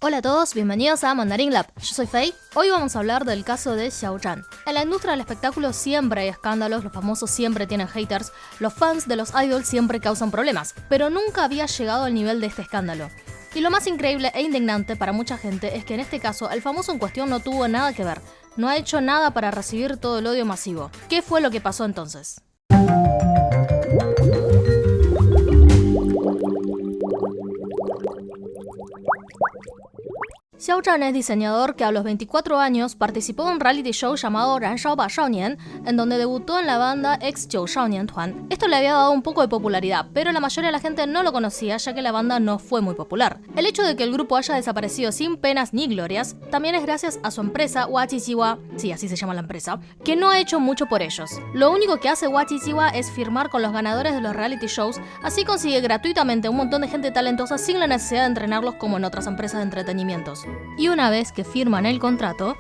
Hola a todos, bienvenidos a Mandarin Lab. Yo soy Fei. Hoy vamos a hablar del caso de Xiao Zhan. En la industria del espectáculo siempre hay escándalos, los famosos siempre tienen haters, los fans de los idols siempre causan problemas, pero nunca había llegado al nivel de este escándalo. Y lo más increíble e indignante para mucha gente es que en este caso el famoso en cuestión no tuvo nada que ver, no ha hecho nada para recibir todo el odio masivo. ¿Qué fue lo que pasó entonces? Xiao Zhan es diseñador que a los 24 años participó en un reality show llamado Ran Shao Ba Shao Nian, en donde debutó en la banda X9 Shao Nian Tuan. Esto le había dado un poco de popularidad, pero la mayoría de la gente no lo conocía ya que la banda no fue muy popular. El hecho de que el grupo haya desaparecido sin penas ni glorias también es gracias a su empresa Wachichiwa, sí, así se llama la empresa, que no ha hecho mucho por ellos. Lo único que hace Wachichiwa es firmar con los ganadores de los reality shows, así consigue gratuitamente un montón de gente talentosa sin la necesidad de entrenarlos como en otras empresas de entretenimientos. Y una vez que firman el contrato,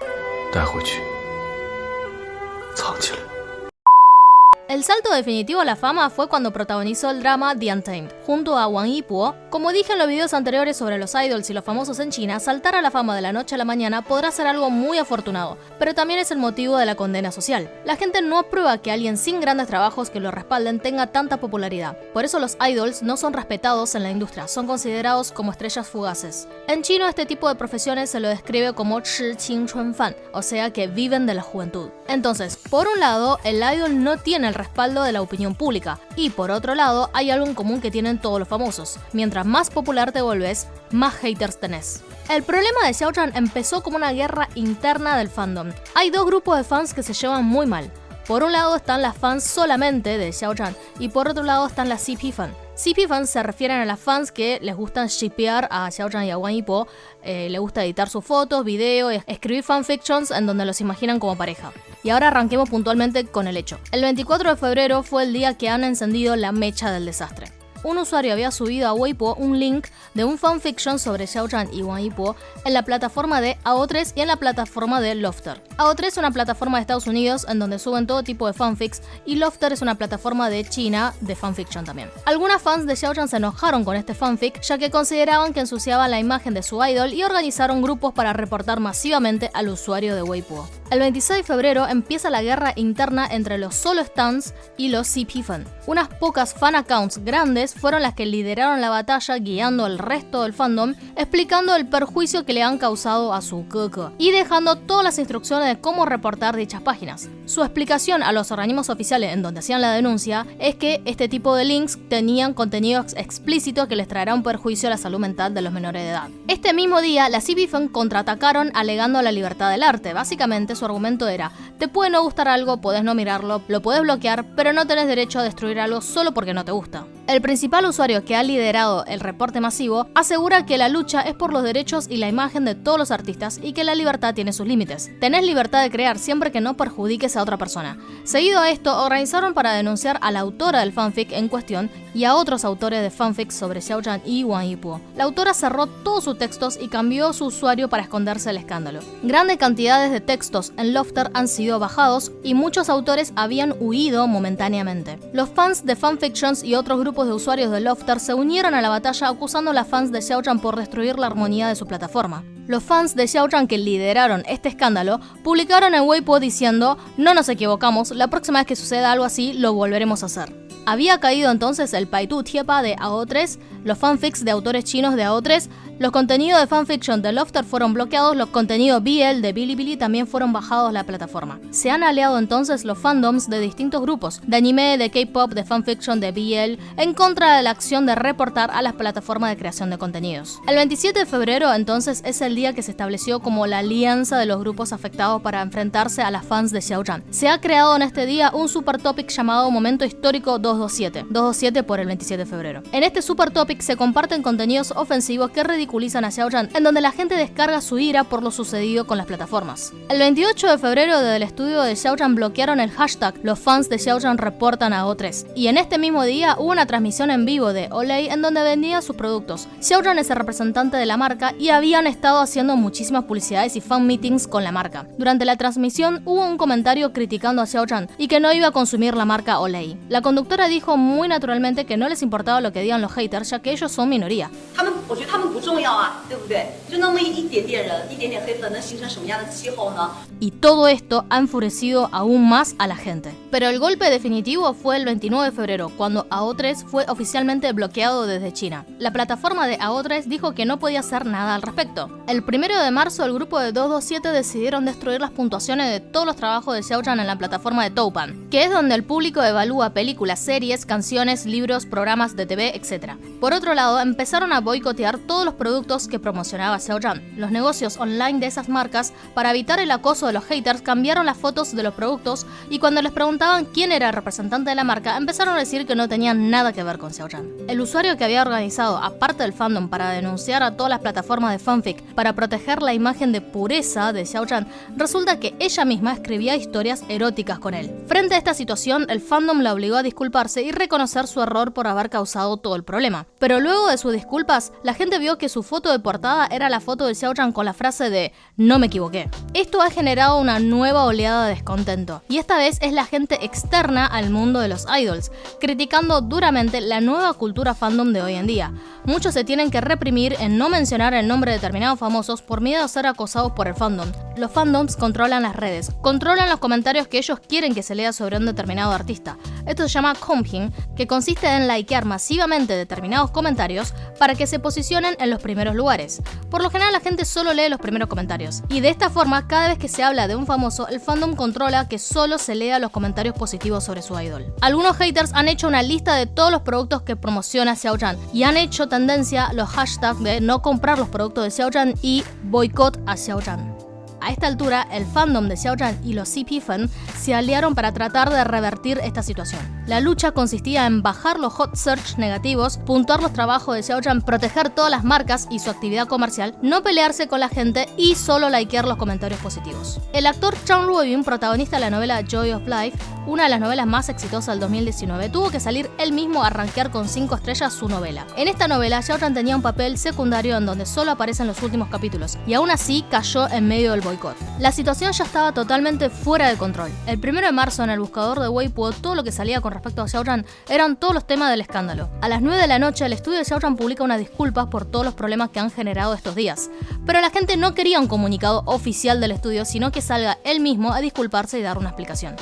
el salto definitivo a la fama fue cuando protagonizó el drama The Untamed, junto a Wang Yibo. Como dije en los videos anteriores sobre los idols y los famosos en China, saltar a la fama de la noche a la mañana podrá ser algo muy afortunado, pero también es el motivo de la condena social. La gente no aprueba que alguien sin grandes trabajos que lo respalden tenga tanta popularidad. Por eso los idols no son respetados en la industria, son considerados como estrellas fugaces. En chino este tipo de profesiones se lo describe como chi qing chun fan, o sea que viven de la juventud. Entonces, por un lado, el idol no tiene el respaldo de la opinión pública, y por otro lado, hay algo en común que tienen todos los famosos. Mientras más popular te volvés, más haters tenés. El problema de Xiao Zhan empezó como una guerra interna del fandom. Hay dos grupos de fans que se llevan muy mal. Por un lado están las fans solamente de Xiao Zhan, y por otro lado están las CP fans. CP fans se refieren a las fans que les gustan shippear a Xiao Zhan y a Wang Yibo, les gusta editar sus fotos, videos, escribir fanfictions en donde los imaginan como pareja. Y ahora arranquemos puntualmente con el hecho. El 24 de febrero fue el día que han encendido la mecha del desastre. Un usuario había subido a Weibo un link de un fanfiction sobre Xiao Zhan y Wang Yibo en la plataforma de AO3 y en la plataforma de Lofter. AO3 es una plataforma de Estados Unidos en donde suben todo tipo de fanfics y Lofter es una plataforma de China de fanfiction también. Algunas fans de Xiao Zhan se enojaron con este fanfic ya que consideraban que ensuciaba la imagen de su idol y organizaron grupos para reportar masivamente al usuario de Weibo. El 26 de febrero empieza la guerra interna entre los solo stans y los CP fan. Unas pocas fan accounts grandes fueron las que lideraron la batalla guiando al resto del fandom, explicando el perjuicio que le han causado a su keke y dejando todas las instrucciones de cómo reportar dichas páginas. Su explicación a los organismos oficiales en donde hacían la denuncia es que este tipo de links tenían contenido explícito que les traerá un perjuicio a la salud mental de los menores de edad. Este mismo día, las CP fan contraatacaron alegando la libertad del arte. Básicamente su argumento era: te puede no gustar algo, podés no mirarlo, lo podés bloquear, pero no tenés derecho a destruir algo solo porque no te gusta. El principal usuario que ha liderado el reporte masivo asegura que la lucha es por los derechos y la imagen de todos los artistas y que la libertad tiene sus límites. Tenés libertad de crear siempre que no perjudiques a otra persona. Seguido a esto, organizaron para denunciar a la autora del fanfic en cuestión y a otros autores de fanfics sobre Xiao Zhan y Wang Yibo. La autora cerró todos sus textos y cambió su usuario para esconderse del escándalo. Grandes cantidades de textos en Lofter han sido bajados y muchos autores habían huido momentáneamente. Los fans de fanfictions y otros grupos de usuarios de Lofter se unieron a la batalla acusando a las fans de Xiao Zhan por destruir la armonía de su plataforma. Los fans de Xiao Zhan que lideraron este escándalo publicaron en Weibo diciendo: no nos equivocamos, la próxima vez que suceda algo así lo volveremos a hacer. Había caído entonces el Baidu Tiepa de AO3, los fanfics de autores chinos de AO3, los contenidos de fanfiction de Lofter fueron bloqueados, los contenidos BL de Bilibili también fueron bajados a la plataforma. Se han aliado entonces los fandoms de distintos grupos, de anime, de K-pop, de fanfiction, de BL, en contra de la acción de reportar a las plataformas de creación de contenidos. El 27 de febrero entonces es el día que se estableció como la alianza de los grupos afectados para enfrentarse a las fans de Xiao Zhan. Se ha creado en este día un super topic llamado Momento Histórico 227 por el 27 de febrero. En este super topic se comparten contenidos ofensivos que ridiculizan a Xiao Zhan, en donde la gente descarga su ira por lo sucedido con las plataformas. El 28 de febrero desde el estudio de Xiao Zhan bloquearon el hashtag Los fans de Xiao Zhan reportan a O3 y en este mismo día hubo una transmisión en vivo de Olay en donde vendía sus productos. Xiao Zhan es el representante de la marca y habían estado haciendo muchísimas publicidades y fan meetings con la marca. Durante la transmisión hubo un comentario criticando a Xiao Zhan y que no iba a consumir la marca Olay. La conductora dijo muy naturalmente que no les importaba lo que digan los haters, ya ya que ellos son minoría. Y todo esto ha enfurecido aún más a la gente. Pero el golpe definitivo fue el 29 de febrero, cuando AO3 fue oficialmente bloqueado desde China. La plataforma de AO3 dijo que no podía hacer nada al respecto. El 1 de marzo, el grupo de 227 decidieron destruir las puntuaciones de todos los trabajos de Xiaozhan en la plataforma de Douban, que es donde el público evalúa películas, series, canciones, libros, programas de TV, etc. Por otro lado, empezaron a boicotear todos los productos que promocionaba Xiaozhan. Los negocios online de esas marcas, para evitar el acoso de los haters, cambiaron las fotos de los productos y cuando les preguntaban quién era el representante de la marca, empezaron a decir que no tenían nada que ver con Xiaozhan. El usuario que había organizado, aparte del fandom, para denunciar a todas las plataformas de fanfic para proteger la imagen de pureza de Xiaozhan, resulta que ella misma escribía historias eróticas con él. Frente a esta situación, el fandom la obligó a disculparse y reconocer su error por haber causado todo el problema. Pero luego de sus disculpas, la gente vio que su foto de portada era la foto de Xiaozhan con la frase de "no me equivoqué". Esto ha generado una nueva oleada de descontento, y esta vez es la gente externa al mundo de los idols, criticando duramente la nueva cultura fandom de hoy en día. Muchos se tienen que reprimir en no mencionar el nombre de determinados famosos por miedo a ser acosados por el fandom. Los fandoms controlan las redes, controlan los comentarios que ellos quieren que se lea sobre un determinado artista. Esto se llama comping, que consiste en likear masivamente determinados comentarios para que se posicionen en los primeros lugares. Por lo general la gente solo lee los primeros comentarios, y de esta forma cada vez que se habla de un famoso, el fandom controla que solo se lea los comentarios positivos sobre su idol. Algunos haters han hecho una lista de todos los productos que promociona Xiaozhan y han hecho tendencia los hashtags de no comprar los productos de Xiaozhan y boicot a Xiaozhan. A esta altura, el fandom de Xiaozhan y los CP Fan se aliaron para tratar de revertir esta situación. La lucha consistía en bajar los hot search negativos, puntuar los trabajos de Xiaozhan, proteger todas las marcas y su actividad comercial, no pelearse con la gente y solo likear los comentarios positivos. El actor Chang Luo-bin, protagonista de la novela Joy of Life, una de las novelas más exitosas del 2019, tuvo que salir él mismo a rankear con 5 estrellas su novela. En esta novela, Xiaozhan tenía un papel secundario en donde solo aparecen los últimos capítulos, y aún así cayó en medio del boicot. La situación ya estaba totalmente fuera de control. El 1 de marzo, en el buscador de Weibo, todo lo que salía con respecto a Xiaozhan eran todos los temas del escándalo. A las 9 de la noche, el estudio de Xiaozhan publica unas disculpas por todos los problemas que han generado estos días. Pero la gente no quería un comunicado oficial del estudio, sino que salga él mismo a disculparse y dar una explicación.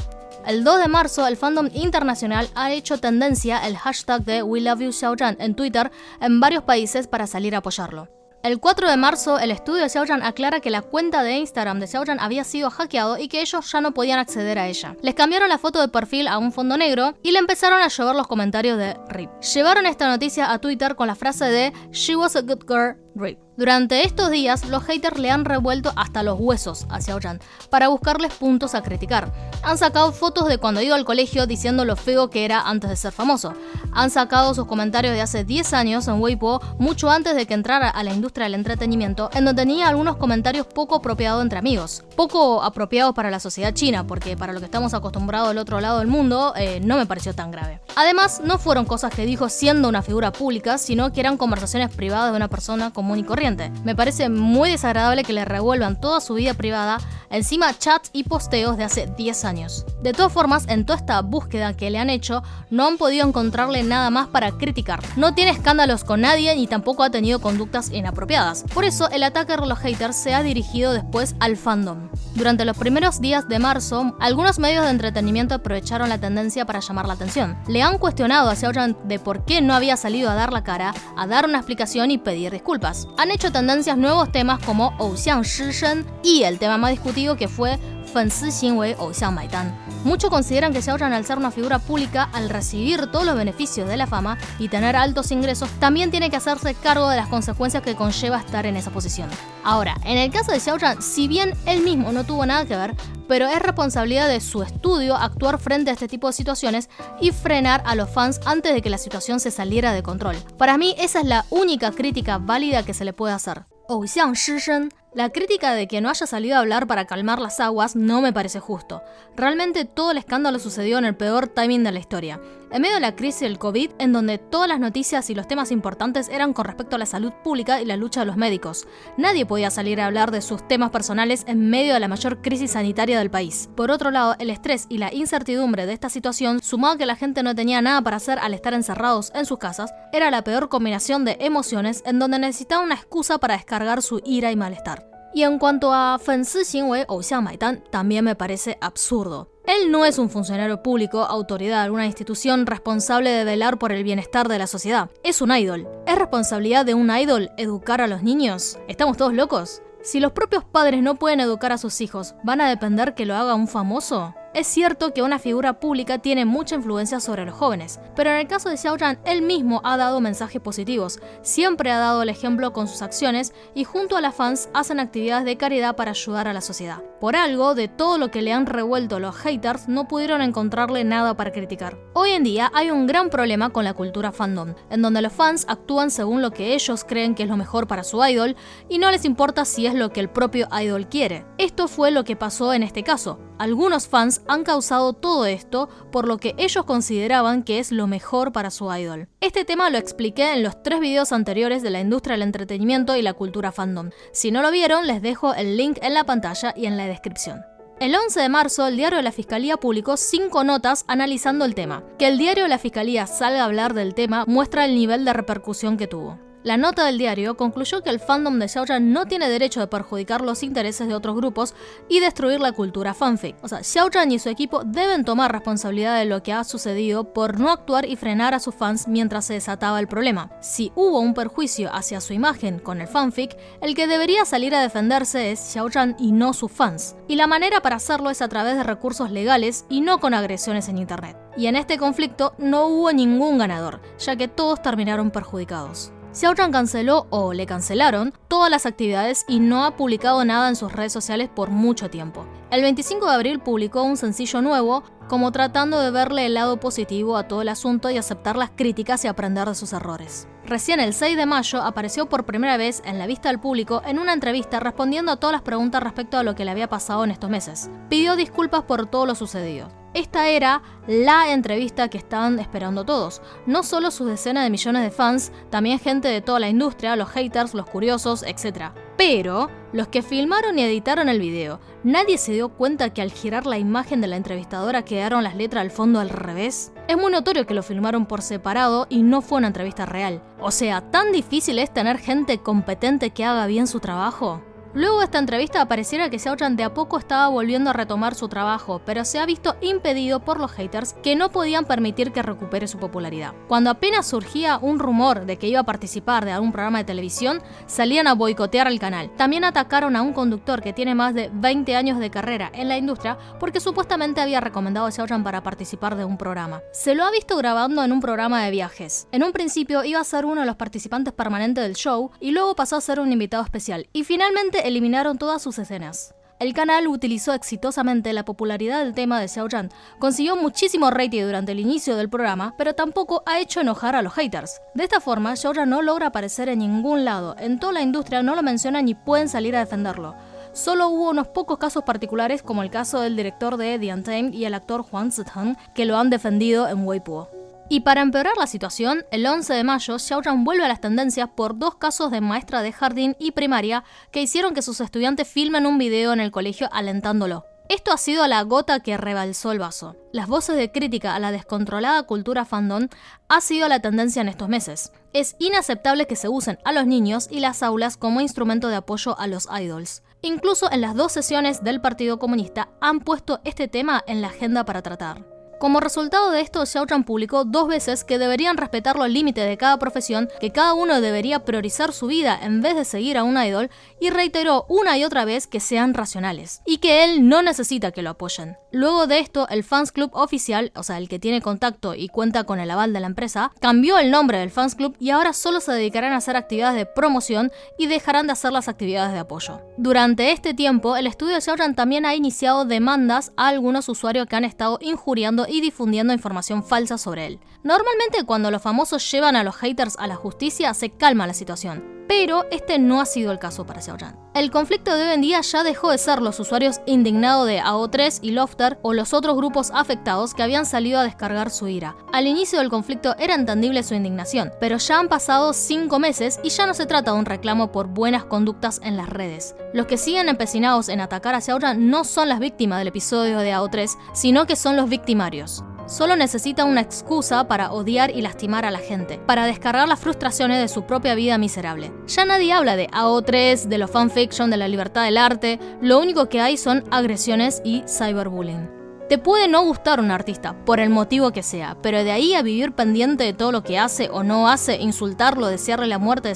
El 2 de marzo, el fandom internacional ha hecho tendencia el hashtag de We Love You Xiaozhan en Twitter en varios países para salir a apoyarlo. El 4 de marzo, el estudio de Xiaozhan aclara que la cuenta de Instagram de Xiaozhan había sido hackeado y que ellos ya no podían acceder a ella. Les cambiaron la foto de perfil a un fondo negro y le empezaron a llover los comentarios de RIP. Llevaron esta noticia a Twitter con la frase de "She was a good girl, RIP". Durante estos días, los haters le han revuelto hasta los huesos a Xiaozhan para buscarles puntos a criticar. Han sacado fotos de cuando iba al colegio diciendo lo feo que era antes de ser famoso. Han sacado sus comentarios de hace 10 años en Weibo, mucho antes de que entrara a la industria del entretenimiento, en donde tenía algunos comentarios poco apropiados entre amigos. Poco apropiados para la sociedad china, porque para lo que estamos acostumbrados del otro lado del mundo, no me pareció tan grave. Además, no fueron cosas que dijo siendo una figura pública, sino que eran conversaciones privadas de una persona común y corriente. Me parece muy desagradable que le revuelvan toda su vida privada, encima chats y posteos de hace 10 años. De todas formas, en toda esta búsqueda que le han hecho, no han podido encontrarle nada más para criticar. No tiene escándalos con nadie ni tampoco ha tenido conductas inapropiadas. Por eso, el ataque de los haters se ha dirigido después al fandom. Durante los primeros días de marzo, algunos medios de entretenimiento aprovecharon la tendencia para llamar la atención. Le han cuestionado a Xiaozhan de por qué no había salido a dar la cara, a dar una explicación y pedir disculpas. Han hecho tendencias nuevos temas como Ouxiang Shizhen y el tema más discutido que fue Fensi Xinwei Ouxiang Maidan. Muchos consideran que Xiaozhan, al ser una figura pública, al recibir todos los beneficios de la fama y tener altos ingresos, también tiene que hacerse cargo de las consecuencias que conlleva estar en esa posición. Ahora, en el caso de Xiaozhan, si bien él mismo no tuvo nada que ver, pero es responsabilidad de su estudio actuar frente a este tipo de situaciones y frenar a los fans antes de que la situación se saliera de control. Para mí, esa es la única crítica válida que se le puede hacer. Ouxiang Shizhen La crítica de que no haya salido a hablar para calmar las aguas no me parece justo. Realmente todo el escándalo sucedió en el peor timing de la historia. En medio de la crisis del COVID, en donde todas las noticias y los temas importantes eran con respecto a la salud pública y la lucha de los médicos. Nadie podía salir a hablar de sus temas personales en medio de la mayor crisis sanitaria del país. Por otro lado, el estrés y la incertidumbre de esta situación, sumado a que la gente no tenía nada para hacer al estar encerrados en sus casas, era la peor combinación de emociones en donde necesitaba una excusa para descargar su ira y malestar. Y en cuanto a 粉丝行为偶像买单, también me parece absurdo. Él no es un funcionario público, autoridad, una institución responsable de velar por el bienestar de la sociedad. Es un idol. ¿Es responsabilidad de un idol educar a los niños? ¿Estamos todos locos? Si los propios padres no pueden educar a sus hijos, ¿van a depender que lo haga un famoso? Es cierto que una figura pública tiene mucha influencia sobre los jóvenes, pero en el caso de Xiao Zhan, él mismo ha dado mensajes positivos, siempre ha dado el ejemplo con sus acciones y junto a las fans hacen actividades de caridad para ayudar a la sociedad. Por algo, de todo lo que le han revuelto los haters, no pudieron encontrarle nada para criticar. Hoy en día hay un gran problema con la cultura fandom, en donde los fans actúan según lo que ellos creen que es lo mejor para su idol y no les importa si es lo que el propio idol quiere. Esto fue lo que pasó en este caso. Algunos fans han causado todo esto por lo que ellos consideraban que es lo mejor para su idol. Este tema lo expliqué en los 3 videos anteriores de la industria del entretenimiento y la cultura fandom. Si no lo vieron, les dejo el link en la pantalla y en la descripción. El 11 de marzo, el diario de la Fiscalía publicó 5 notas analizando el tema. Que el diario de la Fiscalía salga a hablar del tema muestra el nivel de repercusión que tuvo. La nota del diario concluyó que el fandom de Xiao Zhan no tiene derecho de perjudicar los intereses de otros grupos y destruir la cultura fanfic. O sea, Xiao Zhan y su equipo deben tomar responsabilidad de lo que ha sucedido por no actuar y frenar a sus fans mientras se desataba el problema. Si hubo un perjuicio hacia su imagen con el fanfic, el que debería salir a defenderse es Xiao Zhan y no sus fans. Y la manera para hacerlo es a través de recursos legales y no con agresiones en internet. Y en este conflicto no hubo ningún ganador, ya que todos terminaron perjudicados. Xiao Zhan canceló o le cancelaron todas las actividades y no ha publicado nada en sus redes sociales por mucho tiempo. El 25 de abril publicó un sencillo nuevo, como tratando de verle el lado positivo a todo el asunto y aceptar las críticas y aprender de sus errores. Recién el 6 de mayo apareció por primera vez en la vista del público en una entrevista respondiendo a todas las preguntas respecto a lo que le había pasado en estos meses. Pidió disculpas por todo lo sucedido. Esta era la entrevista que estaban esperando todos. No solo sus decenas de millones de fans, también gente de toda la industria, los haters, los curiosos, etc. Pero los que filmaron y editaron el video, ¿nadie se dio cuenta que al girar la imagen de la entrevistadora quedaron las letras al fondo al revés? Es muy notorio que lo filmaron por separado y no fue una entrevista real. O sea, ¿tan difícil es tener gente competente que haga bien su trabajo? Luego de esta entrevista pareciera que Xiao Zhan de a poco estaba volviendo a retomar su trabajo, pero se ha visto impedido por los haters que no podían permitir que recupere su popularidad. Cuando apenas surgía un rumor de que iba a participar de algún programa de televisión, salían a boicotear el canal. También atacaron a un conductor que tiene más de 20 años de carrera en la industria porque supuestamente había recomendado a Xiao Zhan para participar de un programa. Se lo ha visto grabando en un programa de viajes. En un principio iba a ser uno de los participantes permanentes del show y luego pasó a ser un invitado especial. Y finalmente eliminaron todas sus escenas. El canal utilizó exitosamente la popularidad del tema de Xiao Zhan, consiguió muchísimo rating durante el inicio del programa, pero tampoco ha hecho enojar a los haters. De esta forma, Xiao Zhan no logra aparecer en ningún lado, en toda la industria no lo mencionan ni pueden salir a defenderlo. Solo hubo unos pocos casos particulares como el caso del director de The Untamed y el actor Huang Ziteng, que lo han defendido en Weibo. Y para empeorar la situación, el 11 de mayo, Xiao Zhan vuelve a las tendencias por 2 casos de maestra de jardín y primaria que hicieron que sus estudiantes filmen un video en el colegio alentándolo. Esto ha sido la gota que rebalsó el vaso. Las voces de crítica a la descontrolada cultura fandom ha sido la tendencia en estos meses. Es inaceptable que se usen a los niños y las aulas como instrumento de apoyo a los idols. Incluso en las 2 sesiones del Partido Comunista han puesto este tema en la agenda para tratar. Como resultado de esto, Xiao Zhan publicó 2 veces que deberían respetar los límites de cada profesión, que cada uno debería priorizar su vida en vez de seguir a un idol, y reiteró una y otra vez que sean racionales, y que él no necesita que lo apoyen. Luego de esto, el fans club oficial, o sea, el que tiene contacto y cuenta con el aval de la empresa, cambió el nombre del fans club y ahora solo se dedicarán a hacer actividades de promoción y dejarán de hacer las actividades de apoyo. Durante este tiempo, el estudio de Xiao Zhan también ha iniciado demandas a algunos usuarios que han estado injuriando y difundiendo información falsa sobre él. Normalmente cuando los famosos llevan a los haters a la justicia se calma la situación, Pero este no ha sido el caso para Xiaoyan. El conflicto de hoy en día ya dejó de ser los usuarios indignados de AO3 y Lofter o los otros grupos afectados que habían salido a descargar su ira. Al inicio del conflicto era entendible su indignación, pero ya han pasado 5 meses y ya no se trata de un reclamo por buenas conductas en las redes. Los que siguen empecinados en atacar a Xiaoyan no son las víctimas del episodio de AO3, sino que son los victimarios. Solo necesita una excusa para odiar y lastimar a la gente, para descargar las frustraciones de su propia vida miserable. Ya nadie habla de AO3, de los fanfiction, de la libertad del arte, lo único que hay son agresiones y cyberbullying. Te puede no gustar un artista, por el motivo que sea, pero de ahí a vivir pendiente de todo lo que hace o no hace, insultarlo, desearle la muerte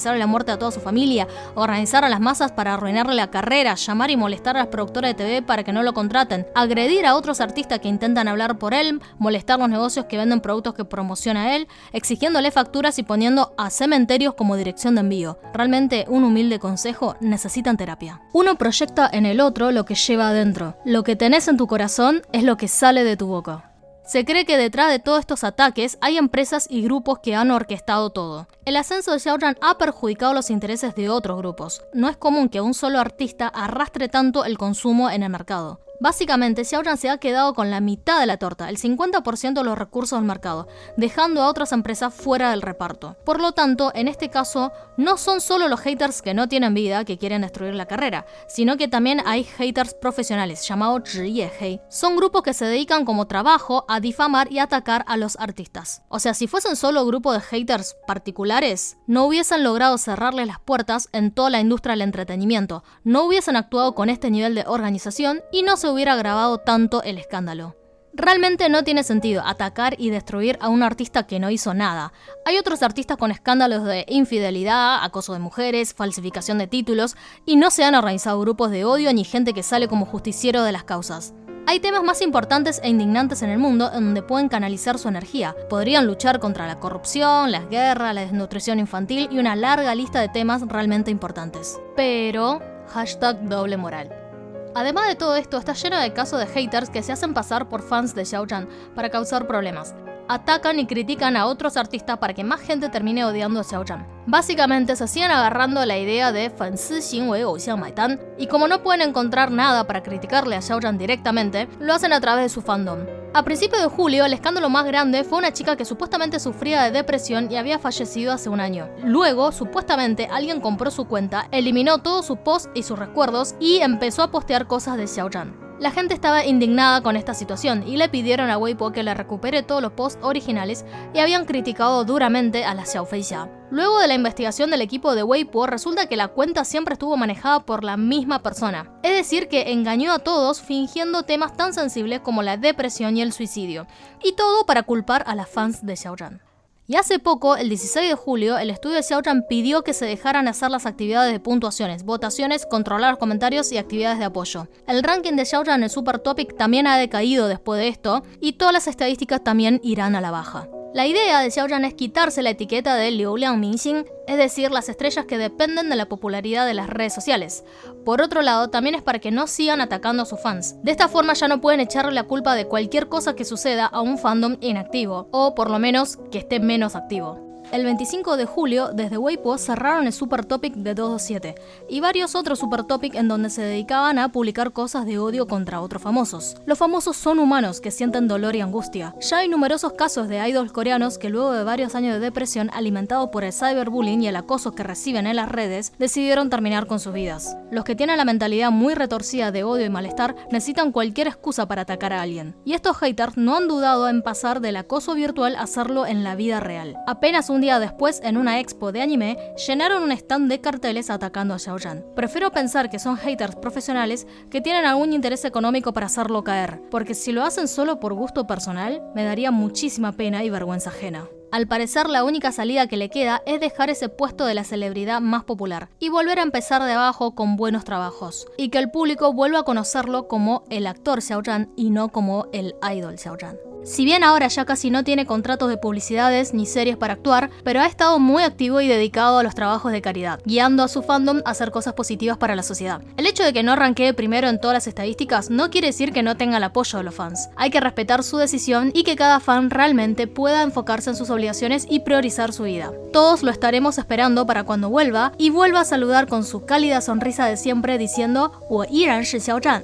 a toda su familia, organizar a las masas para arruinarle la carrera, llamar y molestar a las productoras de TV para que no lo contraten, agredir a otros artistas que intentan hablar por él, molestar los negocios que venden productos que promociona él, exigiéndole facturas y poniendo a cementerios como dirección de envío. Realmente, un humilde consejo, necesitan terapia. Uno proyecta en el otro lo que lleva adentro. Lo que tenés en tu corazón es lo que sale de tu boca. Se cree que detrás de todos estos ataques hay empresas y grupos que han orquestado todo. El ascenso de Xiaoyan ha perjudicado los intereses de otros grupos. No es común que un solo artista arrastre tanto el consumo en el mercado. Básicamente, Xiaoyan se ha quedado con la mitad de la torta, el 50% de los recursos del mercado, dejando a otras empresas fuera del reparto. Por lo tanto, en este caso, no son solo los haters que no tienen vida que quieren destruir la carrera, sino que también hay haters profesionales, llamados zhiyehei. Son grupos que se dedican como trabajo a difamar y atacar a los artistas. O sea, si fuesen solo grupos de haters particulares, no hubiesen logrado cerrarles las puertas en toda la industria del entretenimiento, no hubiesen actuado con este nivel de organización y no se hubiera agravado tanto el escándalo. Realmente no tiene sentido atacar y destruir a un artista que no hizo nada. Hay otros artistas con escándalos de infidelidad, acoso de mujeres, falsificación de títulos, y no se han organizado grupos de odio ni gente que sale como justiciero de las causas. Hay temas más importantes e indignantes en el mundo en donde pueden canalizar su energía. Podrían luchar contra la corrupción, las guerras, la desnutrición infantil y una larga lista de temas realmente importantes. Pero, #doble moral. Además de todo esto, está lleno de casos de haters que se hacen pasar por fans de Xiaoyan para causar problemas. Atacan y critican a otros artistas para que más gente termine odiando a Xiaoyan. Básicamente se siguen agarrando la idea de 粉丝行为偶像买单, y como no pueden encontrar nada para criticarle a Xiaoyan directamente, lo hacen a través de su fandom. A principios de julio, el escándalo más grande fue una chica que supuestamente sufría de depresión y había fallecido hace un año. Luego, supuestamente, alguien compró su cuenta, eliminó todos sus posts y sus recuerdos y empezó a postear cosas de Xiaoyan. La gente estaba indignada con esta situación y le pidieron a Weibo que le recupere todos los posts originales y habían criticado duramente a la Xiaofeixia. Luego de la investigación del equipo de Weibo, resulta que la cuenta siempre estuvo manejada por la misma persona. Es decir, que engañó a todos fingiendo temas tan sensibles como la depresión y el suicidio. Y todo para culpar a las fans de Xiaoyan. Y hace poco, el 16 de julio, el estudio de Xiaoyan pidió que se dejaran hacer las actividades de puntuaciones, votaciones, controlar los comentarios y actividades de apoyo. El ranking de Xiaoyan en el Super Topic también ha decaído después de esto, y todas las estadísticas también irán a la baja. La idea de Xiaoyan es quitarse la etiqueta de Liuliang Mingxing, es decir, las estrellas que dependen de la popularidad de las redes sociales. Por otro lado, también es para que no sigan atacando a sus fans. De esta forma ya no pueden echarle la culpa de cualquier cosa que suceda a un fandom inactivo, o por lo menos que esté menos activo. El 25 de julio, desde Weibo cerraron el Super Topic de 227 y varios otros Super Topic en donde se dedicaban a publicar cosas de odio contra otros famosos. Los famosos son humanos que sienten dolor y angustia. Ya hay numerosos casos de idols coreanos que luego de varios años de depresión alimentados por el cyberbullying y el acoso que reciben en las redes, decidieron terminar con sus vidas. Los que tienen la mentalidad muy retorcida de odio y malestar necesitan cualquier excusa para atacar a alguien. Y estos haters no han dudado en pasar del acoso virtual a hacerlo en la vida real. Apenas un día después, en una expo de anime, llenaron un stand de carteles atacando a Xiaoyan. Prefiero pensar que son haters profesionales que tienen algún interés económico para hacerlo caer, porque si lo hacen solo por gusto personal, me daría muchísima pena y vergüenza ajena. Al parecer, la única salida que le queda es dejar ese puesto de la celebridad más popular y volver a empezar de abajo con buenos trabajos, y que el público vuelva a conocerlo como el actor Xiaoyan y no como el idol Xiaoyan. Si bien ahora ya casi no tiene contratos de publicidades ni series para actuar, pero ha estado muy activo y dedicado a los trabajos de caridad, guiando a su fandom a hacer cosas positivas para la sociedad. El hecho de que no ranquee primero en todas las estadísticas no quiere decir que no tenga el apoyo de los fans. Hay que respetar su decisión y que cada fan realmente pueda enfocarse en sus obligaciones y priorizar su vida. Todos lo estaremos esperando para cuando vuelva y vuelva a saludar con su cálida sonrisa de siempre diciendo 我依然是肖战.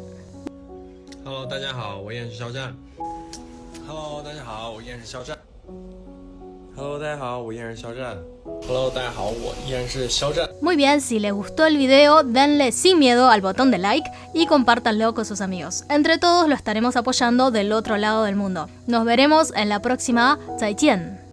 Hello， 大家好，我依然是肖战。Hello， 大家好，我依然是肖战。Hello， 大家好，我依然是肖战。Hello， 大家好，我依然是肖战。 Muy bien, si les gustó el video, denle sin miedo al botón de like y compártanlo con sus amigos. Entre todos lo estaremos apoyando del otro lado del mundo. Nos veremos en la próxima. 再见.